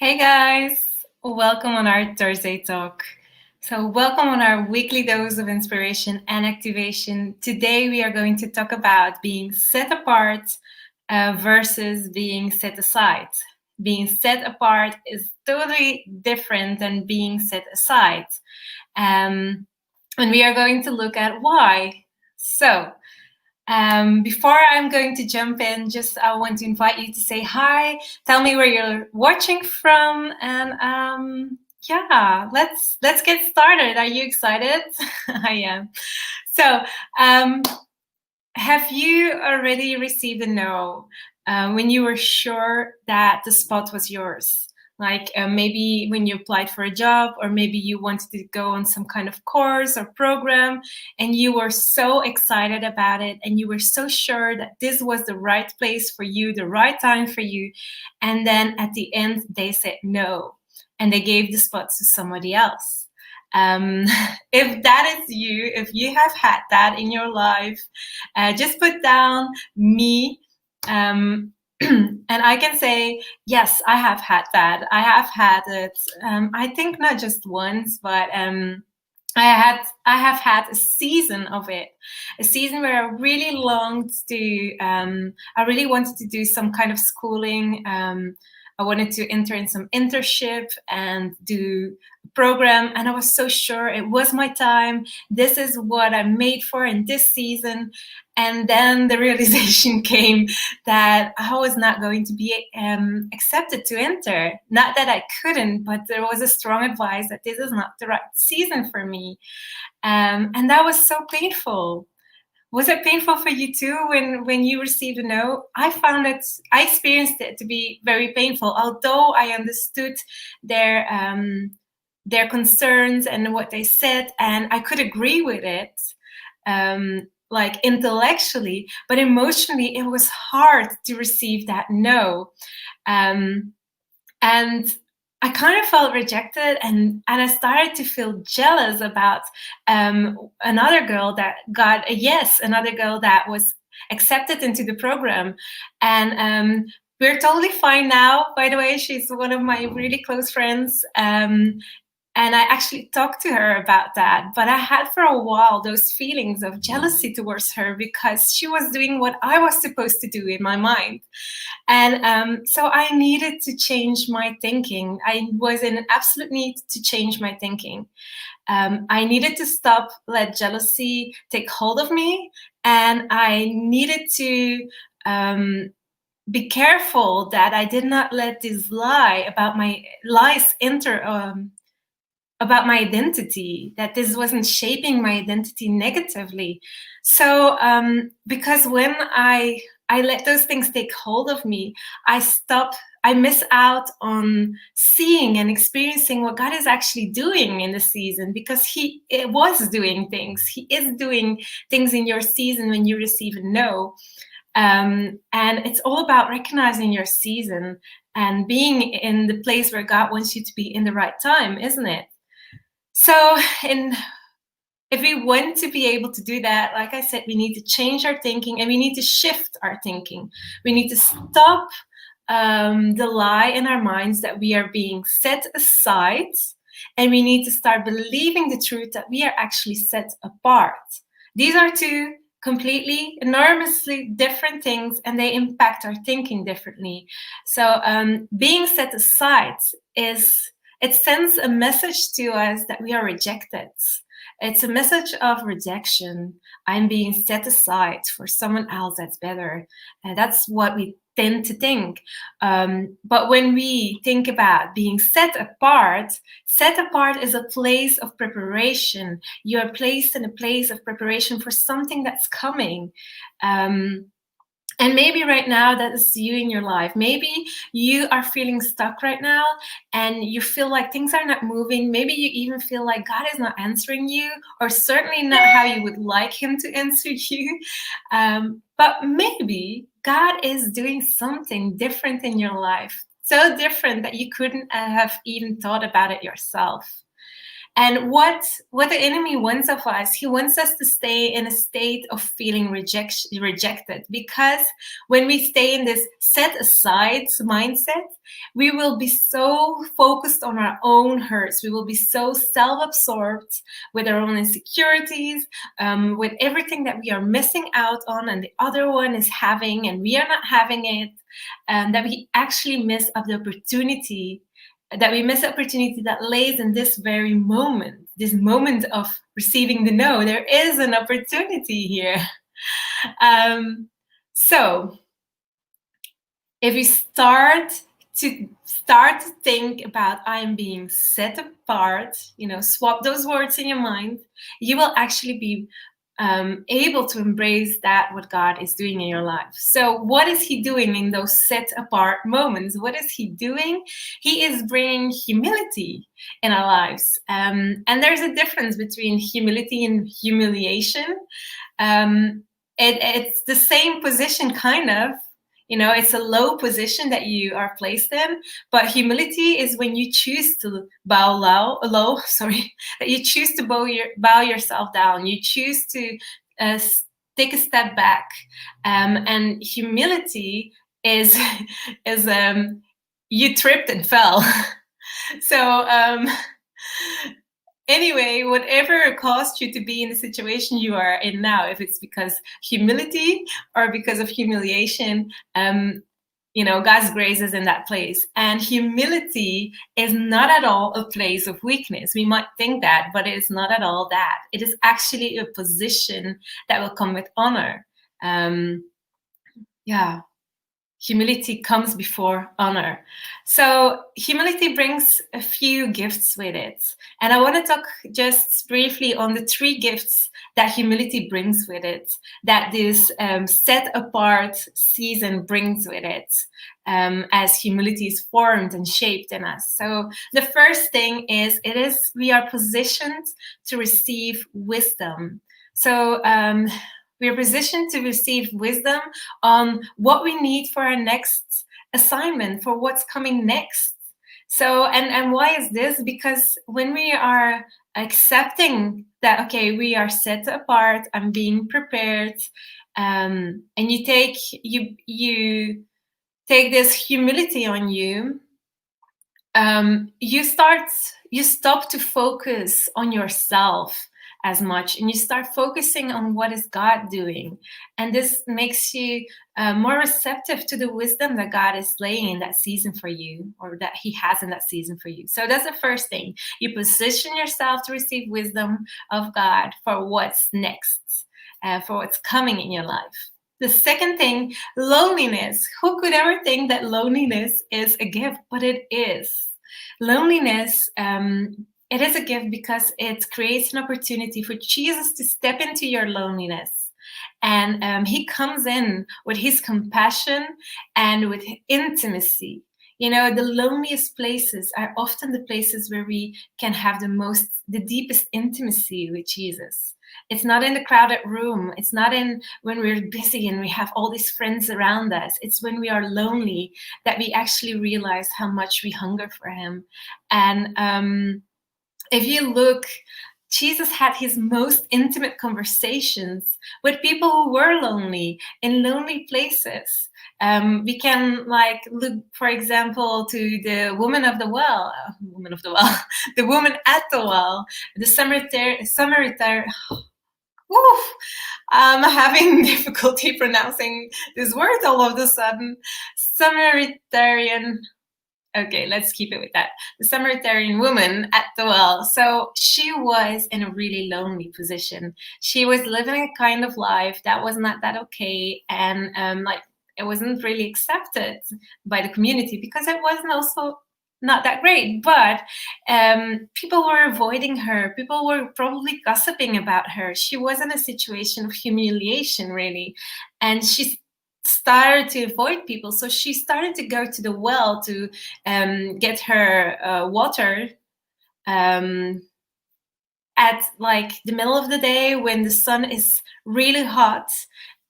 Hey guys, welcome on our Thursday talk. So, welcome on our weekly dose of inspiration and activation. Today, we are going to talk about being set apart versus being set aside. Being set apart is totally different than being set aside. And we are going to look at why. So, before I'm going to jump in, I want to invite you to say hi, tell me where you're watching from, and let's get started. Are you excited? I am. So, have you already received a no when you were sure that the spot was yours? Like maybe when you applied for a job, or maybe you wanted to go on some kind of course or program, and you were so excited about it, and you were so sure that this was the right place for you, the right time for you. And then at the end, they said no, and they gave the spot to somebody else. If that is you, if you have had that in your life, just put down me. And I can say, yes, I have had that. I have had it. I think not just once, but I have had a season of it, a season where I really longed to. I really wanted to do some kind of schooling. I wanted to enter in some internship and do a program, and I was so sure it was my time. This is what I'm made for in this season. And then the realization came that I was not going to be accepted to enter. Not that I couldn't, but there was a strong advice that this is not the right season for me. And that was so painful. Was it painful for you too when you received a no? I experienced it to be very painful, although I understood their concerns and what they said, and I could agree with it. Like intellectually, but emotionally, it was hard to receive that no. And I kind of felt rejected, and I started to feel jealous about another girl that got a yes, another girl that was accepted into the program. And we're totally fine now, by the way. She's one of my really close friends. And I actually talked to her about that. But I had for a while those feelings of jealousy towards her because she was doing what I was supposed to do in my mind. And so I needed to change my thinking. I was in an absolute need to change my thinking. I needed to let jealousy take hold of me. And I needed to be careful that I did not let this lies enter about my identity, that this wasn't shaping my identity negatively. So because when I let those things take hold of me, I miss out on seeing and experiencing what God is actually doing in the season, because He was doing things. He is doing things in your season when you receive a no. And it's all about recognizing your season and being in the place where God wants you to be in the right time, isn't it? So if we want to be able to do that, like I said, we need to change our thinking, and we need to shift our thinking. We need to stop the lie in our minds that we are being set aside, and we need to start believing the truth that we are actually set apart. These are two completely, enormously different things, and they impact our thinking differently. So being set aside it sends a message to us that we are rejected. It's a message of rejection. I'm being set aside for someone else that's better. And that's what we tend to think. But when we think about being set apart is a place of preparation. You are placed in a place of preparation for something that's coming. And maybe right now that is you in your life. Maybe you are feeling stuck right now and you feel like things are not moving. Maybe you even feel like God is not answering you, or certainly not how you would like Him to answer you. But maybe God is doing something different in your life. So different that you couldn't have even thought about it yourself. And what the enemy wants of us, he wants us to stay in a state of feeling rejected. Because when we stay in this set aside mindset, we will be so focused on our own hurts. We will be so self-absorbed with our own insecurities, with everything that we are missing out on and the other one is having and we are not having it, that we actually miss of the opportunity that lays in this very moment, this moment of receiving the no. There is an opportunity here. So if you start to think about I'm being set apart, swap those words in your mind, you will actually be able to embrace that what God is doing in your life. So what is he doing in those set apart moments? What is he doing? He is bringing humility in our lives. And there's a difference between humility and humiliation. It's the same position, kind of. It's a low position that you are placed in, but humility is when you choose to bow low, sorry, that you choose to bow yourself down. You choose to take a step back. And humility is you tripped and fell. So anyway, whatever caused you to be in the situation you are in now, if it's because humility or because of humiliation, God's grace is in that place. And humility is not at all a place of weakness. We might think that, but it's not at all that. It is actually a position that will come with honor. Humility comes before honor. So humility brings a few gifts with it. And I want to talk just briefly on the 3 gifts that humility brings with it, that this set apart season brings with it, as humility is formed and shaped in us. So the first thing is, we are positioned to receive wisdom. So we are positioned to receive wisdom on what we need for our next assignment, for what's coming next. So, and why is this? Because when we are accepting that, okay, we are set apart, I'm being prepared, and you take this humility on you, you stop to focus on yourself as much, and you start focusing on what is God doing. And this makes you more receptive to the wisdom that God is laying in that season for you, or that he has in that season for you. So that's the first thing. You position yourself to receive wisdom of God for what's next, for what's coming in your life. The second thing, loneliness. Who could ever think that loneliness is a gift? But it is. Loneliness, it is a gift because it creates an opportunity for Jesus to step into your loneliness. And he comes in with his compassion and with intimacy. The loneliest places are often the places where we can have the deepest intimacy with Jesus. It's not in the crowded room. It's not in when we're busy and we have all these friends around us. It's when we are lonely that we actually realize how much we hunger for him. And if you look, Jesus had his most intimate conversations with people who were lonely, in lonely places. We can look, for example, to the woman of the well, the woman at the well, the Samaritan. I'm having difficulty pronouncing this word all of a sudden. Samaritan. Okay, let's keep it with that. The Samaritan woman at the well. So she was in a really lonely position. She was living a kind of life that was not that okay, and it wasn't really accepted by the community because it wasn't also not that great. But people were avoiding her. People were probably gossiping about her. She was in a situation of humiliation, really, and she started to avoid people. So she started to go to the well to get her water at the middle of the day when the sun is really hot.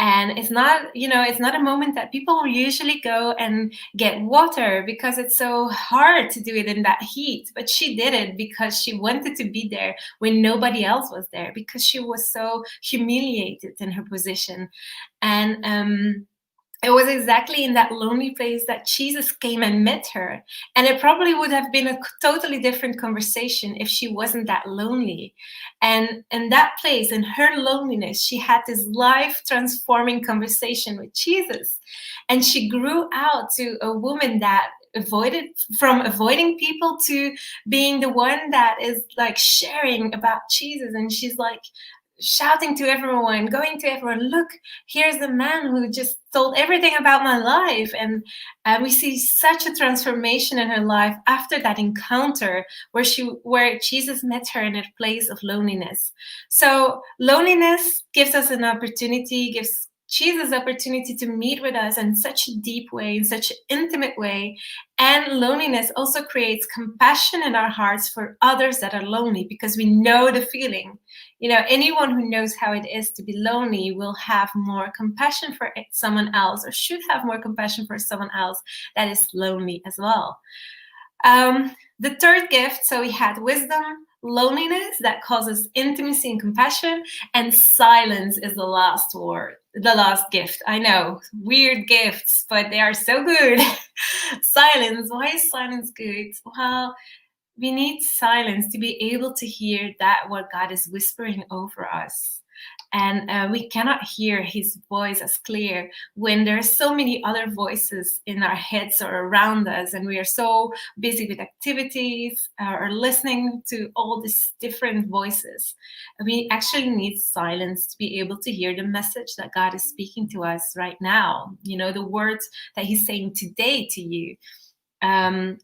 And it's not, it's not a moment that people usually go and get water, because it's so hard to do it in that heat. But she did it because she wanted to be there when nobody else was there, because she was so humiliated in her position. And it was exactly in that lonely place that Jesus came and met her. And it probably would have been a totally different conversation if she wasn't that lonely. And in that place, in her loneliness, she had this life transforming conversation with Jesus. And she grew out to a woman that avoiding people to being the one that is like sharing about Jesus. And she's like shouting to everyone, going to everyone, look, here's the man who just told everything about my life. And we see such a transformation in her life after that encounter where Jesus met her in a place of loneliness. So loneliness gives us an opportunity, gives Jesus opportunity to meet with us in such a deep way, in such an intimate way. And loneliness also creates compassion in our hearts for others that are lonely, because we know the feeling. Anyone who knows how it is to be lonely will have more compassion for someone else, or should have more compassion for someone else that is lonely as well. The third gift, so we had wisdom, loneliness that causes intimacy and compassion, and silence is the last gift. I know, weird gifts, but they are so good. Silence. Why is silence good? Well, we need silence to be able to hear that what God is whispering over us. And we cannot hear his voice as clear when there are so many other voices in our heads or around us, and we are so busy with activities or listening to all these different voices. We actually need silence to be able to hear the message that God is speaking to us right now. The words that he's saying today to you.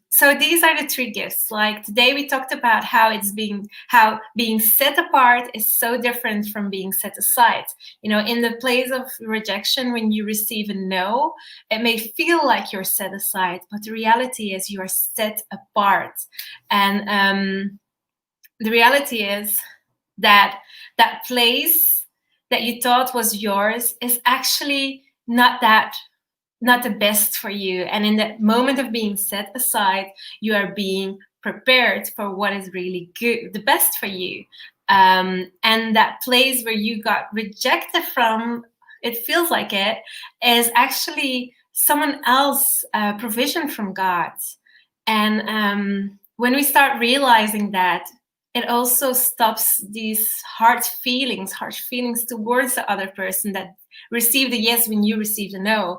So these are the three gifts. Like today we talked about how being set apart is so different from being set aside. In the place of rejection, when you receive a no, it may feel like you're set aside, but the reality is you are set apart. And the reality is that that place that you thought was yours is actually not the best for you. And in that moment of being set aside, you are being prepared for what is really good, the best for you. And that place where you got rejected from, it feels like it, is actually someone else's provision from God. And when we start realizing that, it also stops these harsh feelings towards the other person that received a yes when you received a no.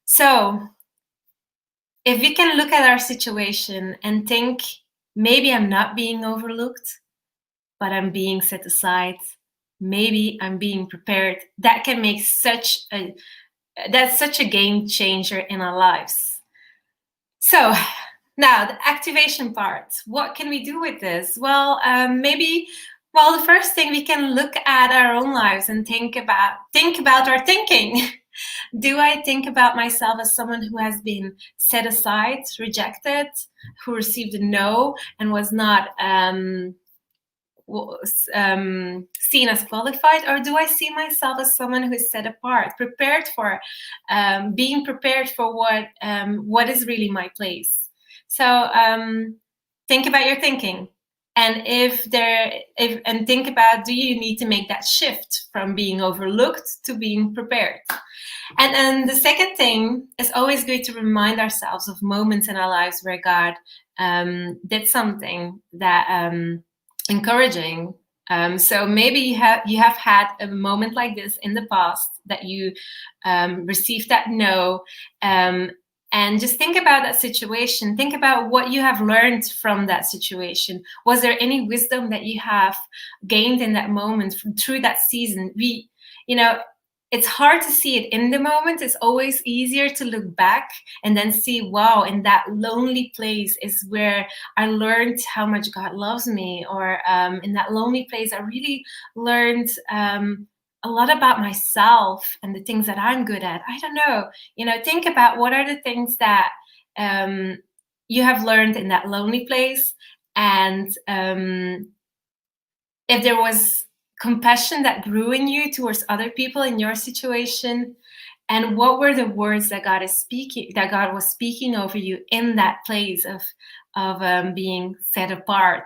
So if we can look at our situation and think, maybe I'm not being overlooked, but I'm being set aside. Maybe I'm being prepared. That can make that's such a game changer in our lives. So now the activation part. What can we do with this? Well, the first thing, we can look at our own lives and think about our thinking. Do I think about myself as someone who has been set aside, rejected, who received a no and was not seen as qualified? Or do I see myself as someone who is set apart, being prepared for what is really my place? So think about your thinking. And and think about, do you need to make that shift from being overlooked to being prepared? And then the second thing is always good to remind ourselves of moments in our lives where God did something that encouraging. So maybe you have had a moment like this in the past, that you received that no. And just think about that situation. Think about what you have learned from that situation. Was there any wisdom that you have gained in that moment through that season? It's hard to see it in the moment. It's always easier to look back and then see, wow, in that lonely place is where I learned how much God loves me. Or in that lonely place, I really learned a lot about myself and the things that I'm good at. I don't know. Think about what are the things that you have learned in that lonely place. And if there was compassion that grew in you towards other people in your situation? And what were the words that God was speaking over you in that place of being set apart?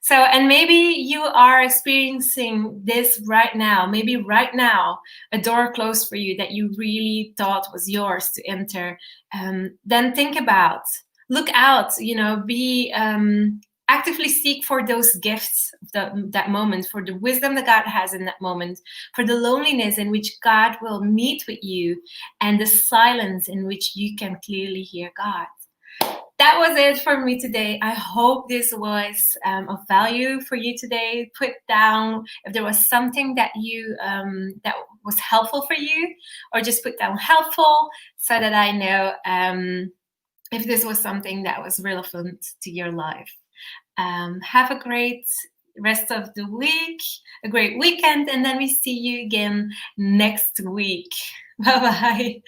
So, and maybe you are experiencing this right now. Maybe right now, a door closed for you that you really thought was yours to enter. Then think about, look out. Be actively seek for those gifts of that moment, for the wisdom that God has in that moment, for the loneliness in which God will meet with you, and the silence in which you can clearly hear God. That was it for me today. I hope this was of value for you today. Put down if there was something that you that was helpful for you, or just put down helpful so that I know if this was something that was relevant to your life. Have a great rest of the week, a great weekend, and then we see you again next week. Bye bye.